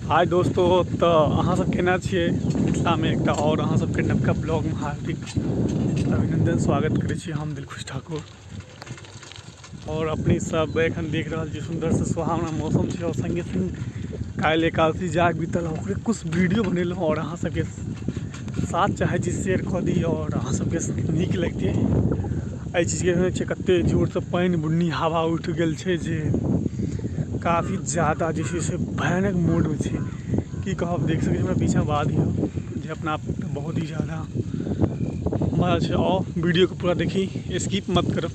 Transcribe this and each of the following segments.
हाय दोस्तों, तो अहाँ सब केना छियै? मिथिला में एकटा और अहाँ सबके नवका ब्लॉग में हार्दिक अभिनंदन स्वागत करै छी। हम दिलखुश ठाकुर और अपनी सब एखन देख रहल छी सुंदर से सुहावना मौसम छै और संगे संग काल्हि एकादशी जाग बीतल ओकरे कुछ वीडियो बनेलहुँ और अहाँ सबके साथ चाहै छी शेयर कऽ दी और अहाँ सबके नीक लगतै। एहि चीजके छै कते जोरसँ पानि बुन्नी हवा उठि गेल छै जे काफ़ी ज़्यादा जैसे से भयानक मोड में छे कि कहब। देख सकै हमरा पीछा वादी हो जे अपना आप बहुत ही ज़्यादा मजा छै। और वीडियो को पूरा देखी, स्किप मत करब।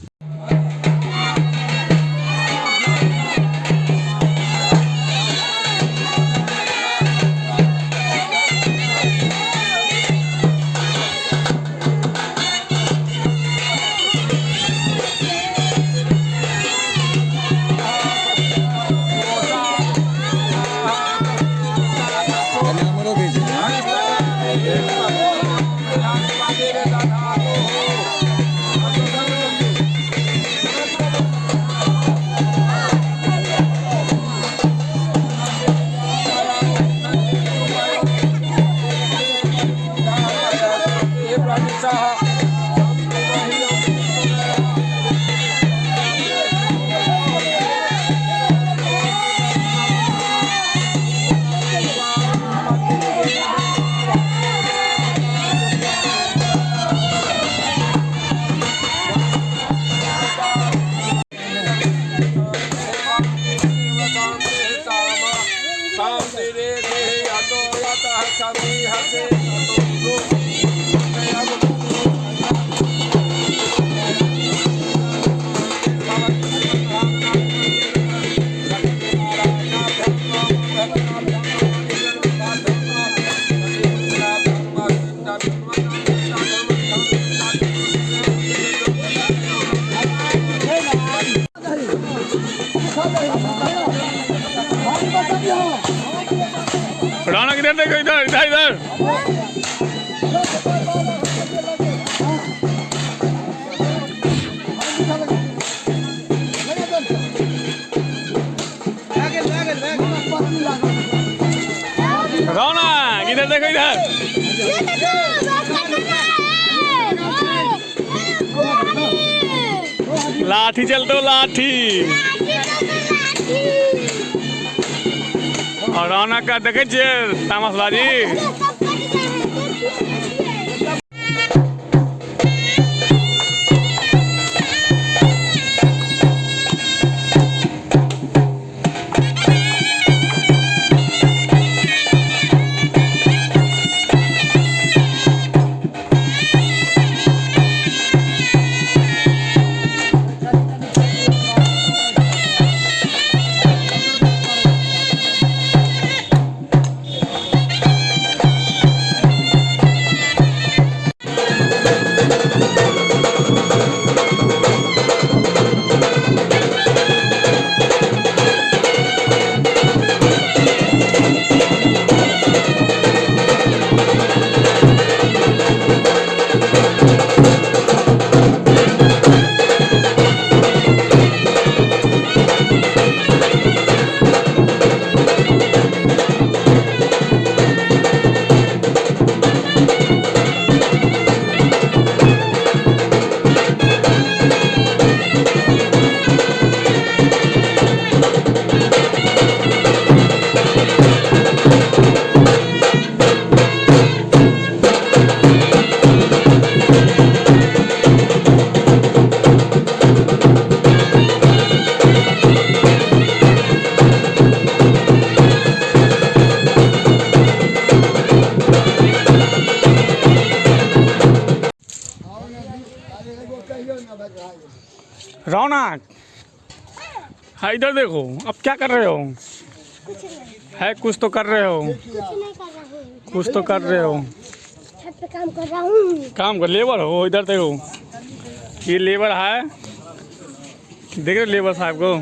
राणा किधर देखो, इधर इधर इधर। रौनक इधर देखो, इधर। लाठी चलते हो, लाठी। और रौनक का देखे तामसबाजी। रौनक हाँ इधर देखो, अब क्या कर रहे हो? कुछ नहीं है कुछ तो कर रहे हो, कुछ नहीं कर रहा हूँ। कुछ तो कर रहे हो। छत पे काम कर रहा हूँ। काम कर, लेबर हो? इधर देखो, ये लेबर है, देख रहे लेबर साहब को।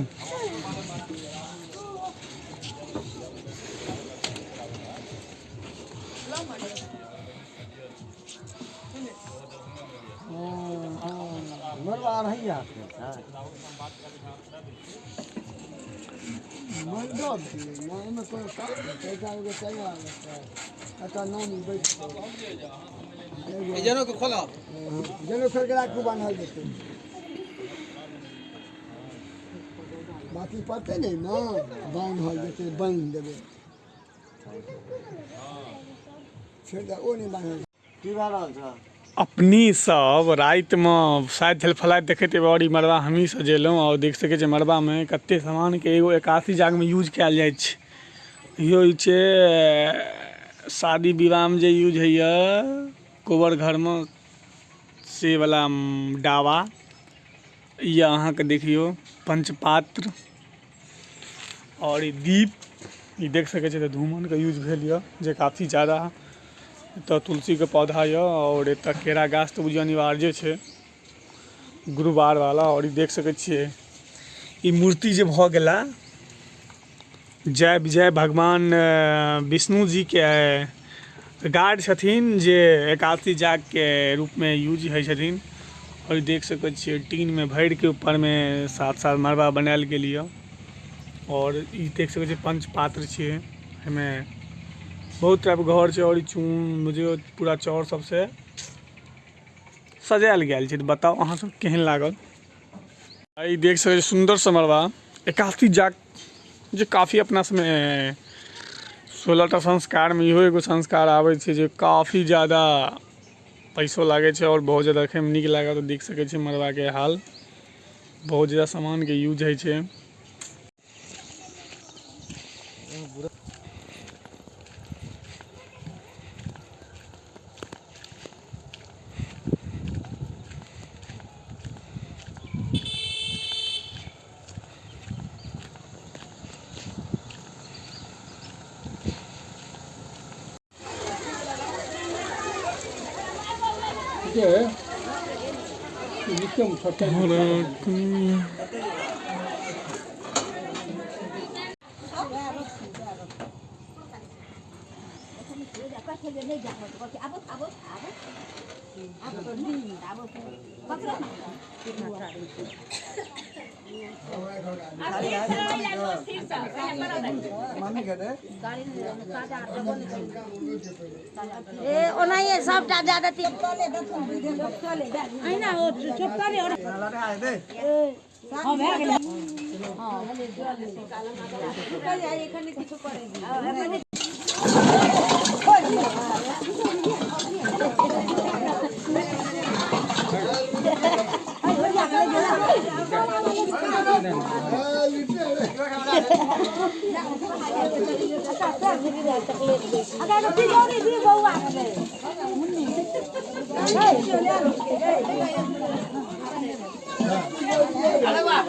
जनों को खोला जनों खोल के राखू बांधल जेतै बाकी पते नहीं ना बांधल जेतै बांध देबै फेर ओ नहीं बांधल की भऽ रहल छ अपनी सब रात में शायद झलफलाइत देखते और मरबा हमही सजेलहुँ और देख सकै छियै मरबा में कते सामान के एगो 81 जाग में यूज कयल जाइ छै इहो छै शादी विवाह में जे यूज होइए कोबर घर में से वाला डावा ये अहाँ के देखियो पंचपात्र और ई दीप ई देख सकै छियै धूमन के यूज भेल यऽ जे काफी ज़्यादा तो तुलसी के पौधा यऽ और एतऽ केरा गाछ तो बुझियो अनिवार्य छै गुरुवार वाला और ई देख सकै छियै ई मूर्ति जे भऽ गेला जय विजय भगवान विष्णु जी के गार्ड छथिन जे 81 जाग के रूप में यूज होइ छथिन और देख सकै छियै टीन में भर के ऊपर में 7 मरबा बनायल गेल यऽ और ई देख सकै छियै पंचपात्र छियै एहिमे बहुत टाइप घर छै और चून बुझियो पूरा चौर सबसे सजायल गेल छै बताओ अहाँ सब केहन लागल ई देख सकै छियै सुंदर सा मरबा 81 जाग जे काफ़ी अपना समय 16टा संस्कार में इहो एगो संस्कार आबै छै जे काफ़ी ज़्यादा पैसो लागे छै और बहुत ज़्यादा देखे में नीक लागत तो देख सकै छियै मरबा के हाल बहुत ज़्यादा सामान के यूज होइ छै ए ओनाहिए सबटा दे देती अहिना ओ चुप करे हां भए गेलै हां एखन किछु करेगी अगर तिजोरी दी बौआ अरे वाह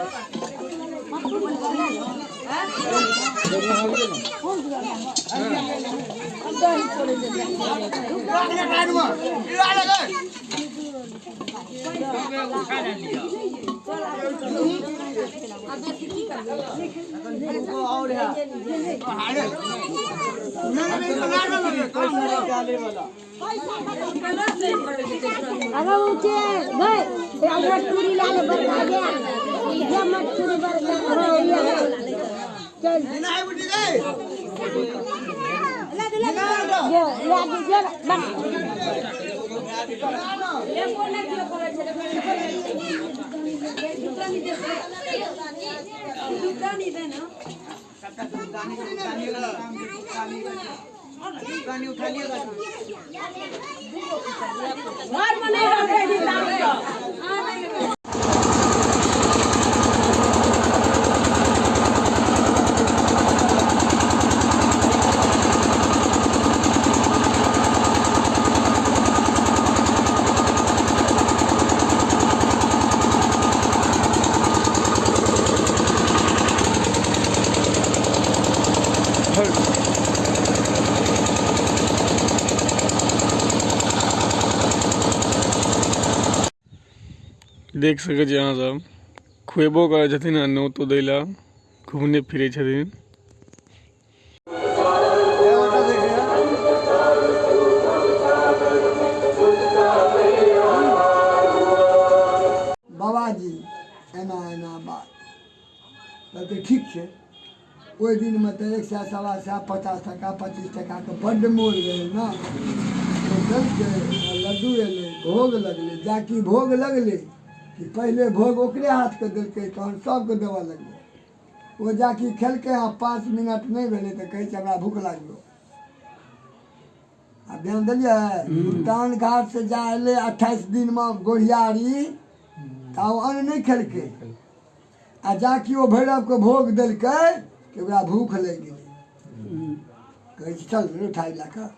देख सकै छी अहाँ सब खुएबो करै छथिन आ नोतो दै लए घूमने फिरै छथिन। बाबाजी एना एना बात कहते ठीक छै ओहि दिनमे तऽ 100 सवा 100 50 टका 25 टकाके बड्ड मोल रहै ने। ओ देलकै आ लड्डू एलै, भोग लगलै, जाकि भोग लगलै कि पहिले भोग ओकरे हाथके देलकै तहन सबके देबऽ लगलै। ओ जाकि खेलकै आ 5 मिनट नहि भेलै तऽ कहै छै हमरा भूख लागलो। आ ध्यान देलियै, भुटान घाट से जा एलै 28 दिनमे गोढ़ियारी तऽ ओ अन्न नहि खेलकै आ जाकि ओ भैरवके भोग देलकै कि ओकरा भूख लागि गेलै। कहै छै चल मिठाइ लए कऽ